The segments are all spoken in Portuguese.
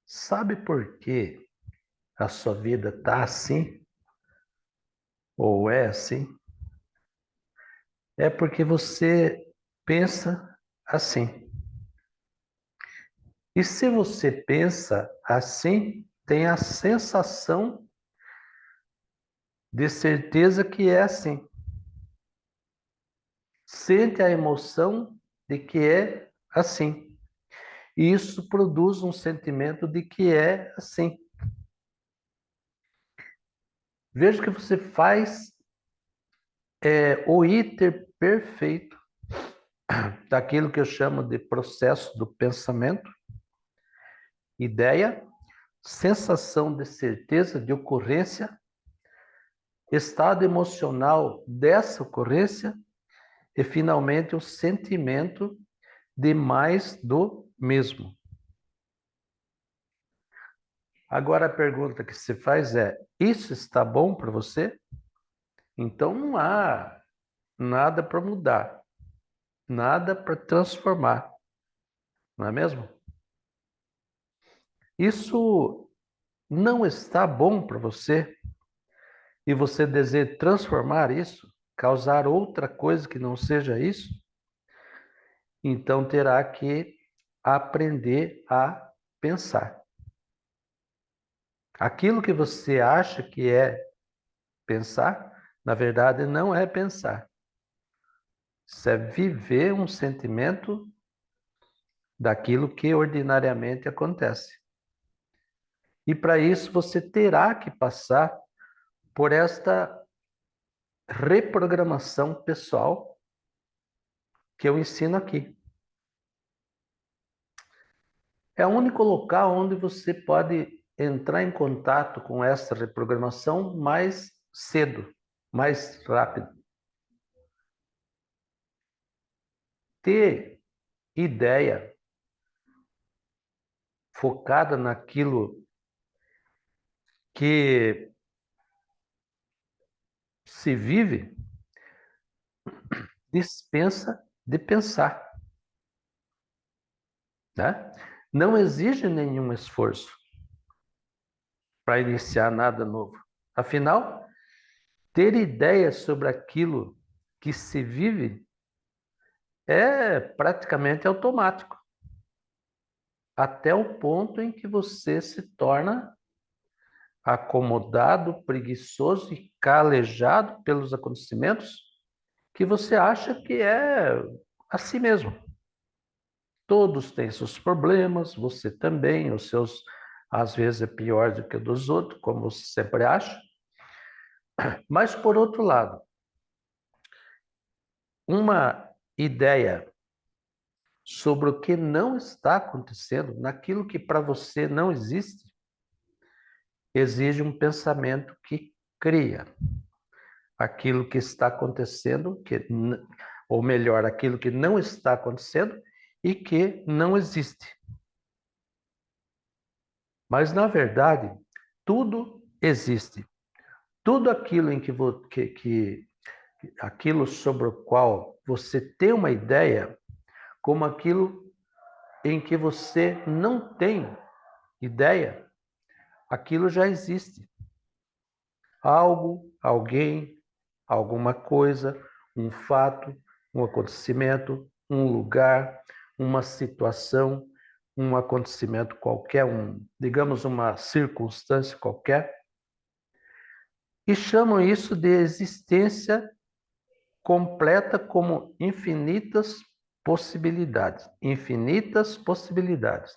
Sabe por que a sua vida está assim? Ou é assim? É porque você pensa assim. E se você pensa assim, tem a sensação de certeza que é assim. Sente a emoção de que é assim. E isso produz um sentimento de que é assim. Veja que você faz o iter perfeito daquilo que eu chamo de processo do pensamento, ideia, sensação de certeza de ocorrência, estado emocional dessa ocorrência e, finalmente, o sentimento de mais do mesmo. Agora a pergunta que se faz é: isso está bom para você? Então não há nada para mudar, nada para transformar, não é mesmo? Isso não está bom para você e você deseja transformar isso, causar outra coisa que não seja isso, então terá que aprender a pensar. Aquilo que você acha que é pensar, na verdade não é pensar. Isso é viver um sentimento daquilo que ordinariamente acontece. E para isso você terá que passar por esta reprogramação pessoal que eu ensino aqui. É o único local onde você pode entrar em contato com essa reprogramação mais cedo, mais rápido. Ter ideia focada naquilo que se vive dispensa de pensar, né? Não exige nenhum esforço para iniciar nada novo. Afinal, ter ideias sobre aquilo que se vive é praticamente automático, até o ponto em que você se torna acomodado, preguiçoso e calejado pelos acontecimentos que você acha que é assim mesmo. Todos têm seus problemas, você também, os seus às vezes é pior do que o dos outros, como você sempre acha. Mas por outro lado, uma ideia sobre o que não está acontecendo, naquilo que para você não existe, exige um pensamento que cria aquilo que está acontecendo, ou melhor, aquilo que não está acontecendo e que não existe. Mas, na verdade, tudo existe. Tudo aquilo em aquilo sobre o qual você tem uma ideia, como aquilo em que você não tem ideia, aquilo já existe. Algo, alguém, alguma coisa, um fato, um acontecimento, um lugar, uma situação, um acontecimento qualquer, digamos, uma circunstância qualquer, e chamam isso de existência completa como infinitas possibilidades. Infinitas possibilidades.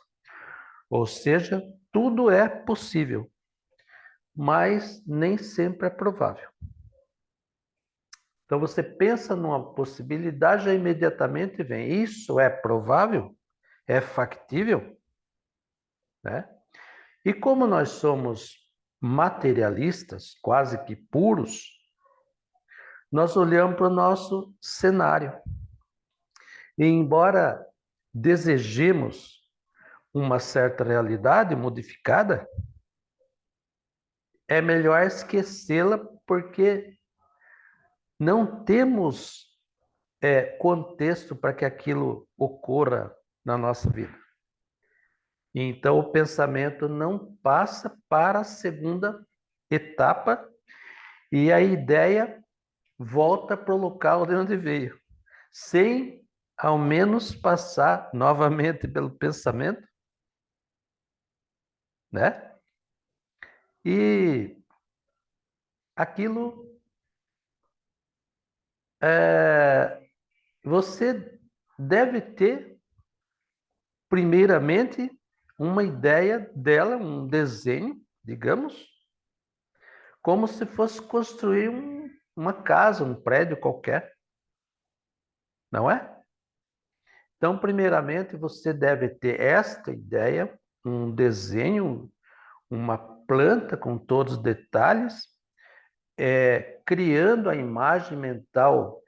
Ou seja, tudo é possível, mas nem sempre é provável. Então você pensa numa possibilidade, já imediatamente vem: isso é provável? É factível? Né? E como nós somos materialistas, quase que puros, nós olhamos para o nosso cenário. E embora desejemos uma certa realidade modificada, é melhor esquecê-la porque não temos contexto para que aquilo ocorra na nossa vida. Então, o pensamento não passa para a segunda etapa e a ideia volta para o local de onde veio, sem ao menos passar novamente pelo pensamento, né? E aquilo você deve ter, primeiramente, uma ideia dela, um desenho, digamos, como se fosse construir uma casa, um prédio qualquer, não é? Então, primeiramente, você deve ter esta ideia, um desenho, uma planta com todos os detalhes, criando a imagem mental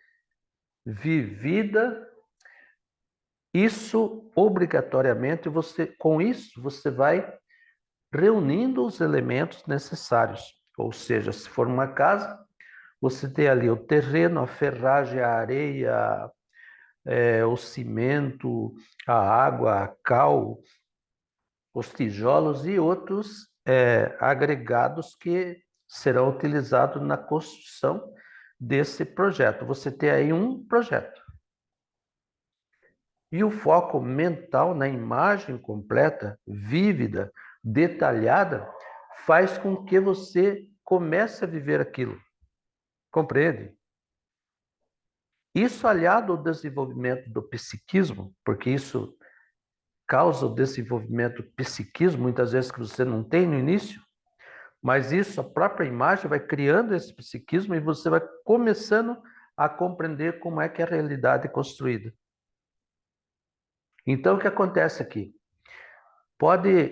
vivida. Isso obrigatoriamente com isso você vai reunindo os elementos necessários. Ou seja, se for uma casa, você tem ali o terreno, a ferragem, a areia, o cimento, a água, a cal, os tijolos e outros agregados que serão utilizados na construção desse projeto. Você tem aí um projeto. E o foco mental na imagem completa, vívida, detalhada, faz com que você comece a viver aquilo. Compreende? Isso aliado ao desenvolvimento do psiquismo, porque isso causa o desenvolvimento do psiquismo, muitas vezes que você não tem no início, mas isso, a própria imagem vai criando esse psiquismo e você vai começando a compreender como é que a realidade é construída. Então, o que acontece aqui?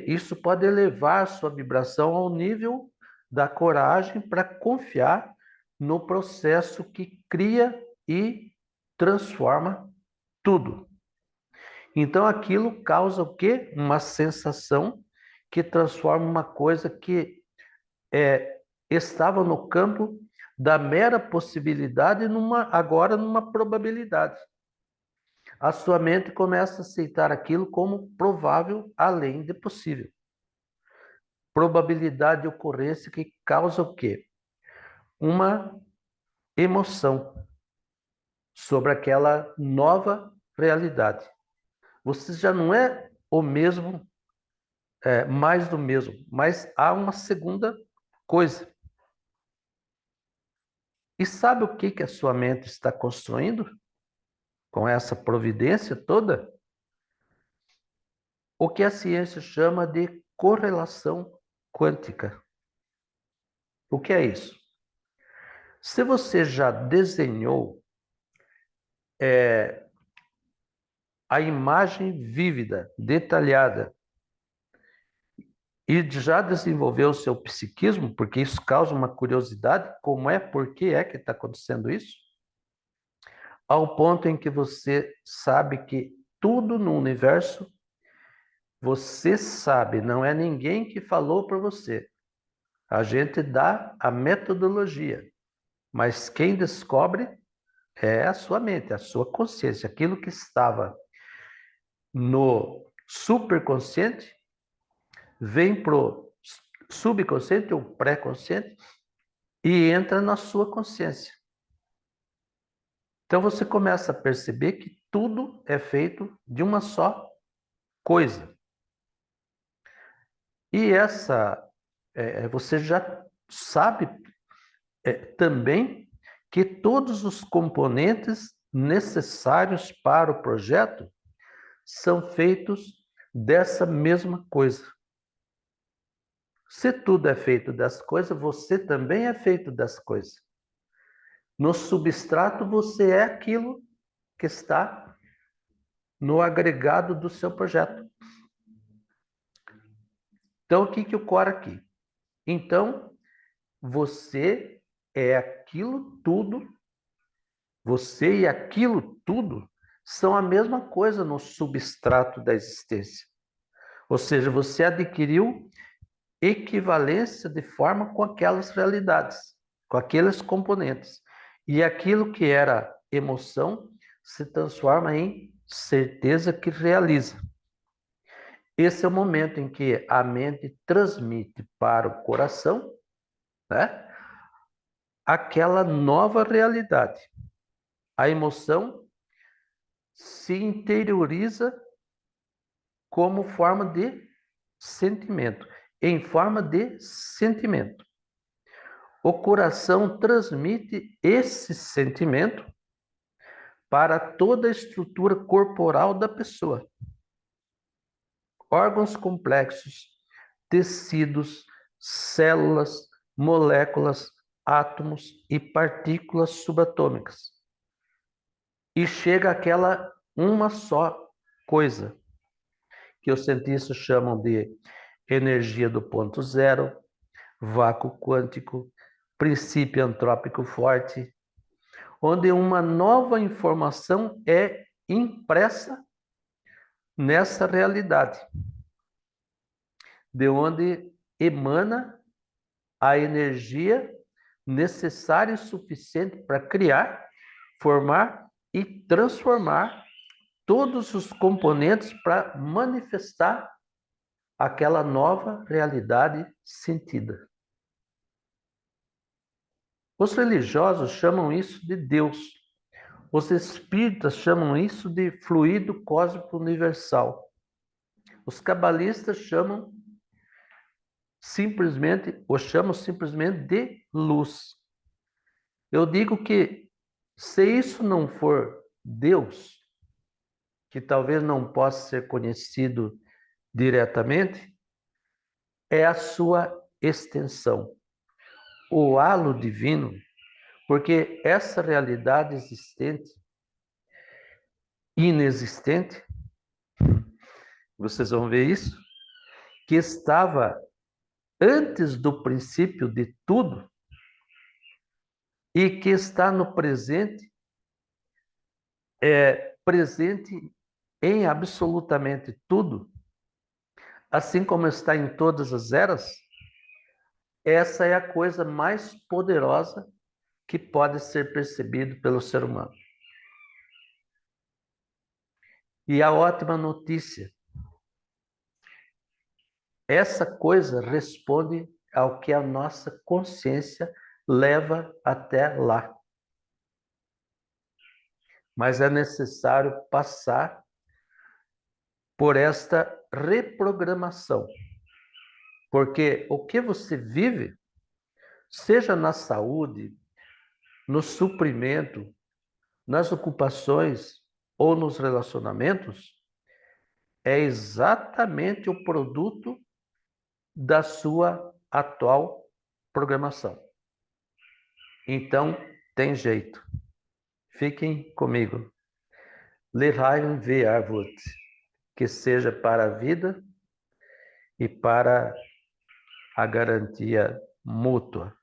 Isso pode elevar a sua vibração ao nível da coragem para confiar no processo que cria e transforma tudo. Então aquilo causa o quê? Uma sensação que transforma uma coisa que estava no campo da mera possibilidade agora numa probabilidade. A sua mente começa a aceitar aquilo como provável além de possível. Probabilidade de ocorrência que causa o quê? Uma emoção sobre aquela nova realidade. Você já não é o mesmo, mais do mesmo, mas há uma segunda coisa. E sabe o que a sua mente está construindo com essa providência toda? O que a ciência chama de correlação quântica. O que é isso? Se você já desenhou a imagem vívida, detalhada, e já desenvolveu o seu psiquismo, porque isso causa uma curiosidade, como é, por que é que está acontecendo isso? Ao ponto em que você sabe que tudo no universo, você sabe, não é ninguém que falou para você. A gente dá a metodologia, mas quem descobre é a sua mente, a sua consciência, aquilo que estava no superconsciente vem pro subconsciente ou pré-consciente e entra na sua consciência. Então você começa a perceber que tudo é feito de uma só coisa. E você já sabe também que todos os componentes necessários para o projeto são feitos dessa mesma coisa. Se tudo é feito dessa coisa, você também é feito dessa coisa. No substrato, você é aquilo que está no agregado do seu projeto. Então, o que ocorre aqui? Então, você é aquilo tudo, você e aquilo tudo são a mesma coisa no substrato da existência. Ou seja, você adquiriu equivalência de forma com aquelas realidades, com aqueles componentes. E aquilo que era emoção se transforma em certeza que realiza. Esse é o momento em que a mente transmite para o coração, né, aquela nova realidade. A emoção se interioriza como forma de sentimento, em forma de sentimento. O coração transmite esse sentimento para toda a estrutura corporal da pessoa. Órgãos complexos, tecidos, células, moléculas, átomos e partículas subatômicas. E chega àquela uma só coisa, que os cientistas chamam de energia do ponto zero, vácuo quântico, princípio antrópico forte, onde uma nova informação é impressa nessa realidade, de onde emana a energia necessária e suficiente para criar, formar e transformar todos os componentes para manifestar aquela nova realidade sentida. Os religiosos chamam isso de Deus. Os espíritas chamam isso de fluido cósmico universal. Os cabalistas chamam simplesmente de luz. Eu digo que se isso não for Deus, que talvez não possa ser conhecido diretamente, é a sua extensão, o halo divino, porque essa realidade existente, inexistente, vocês vão ver isso, que estava antes do princípio de tudo e que está no presente, presente em absolutamente tudo, assim como está em todas as eras, essa é a coisa mais poderosa que pode ser percebido pelo ser humano. E a ótima notícia, essa coisa responde ao que a nossa consciência leva até lá. Mas é necessário passar por esta reprogramação. Porque o que você vive, seja na saúde, no suprimento, nas ocupações ou nos relacionamentos, é exatamente o produto da sua atual programação. Então, tem jeito. Fiquem comigo. Lehaim Ve'avut, que seja para a vida e para a garantia mútua.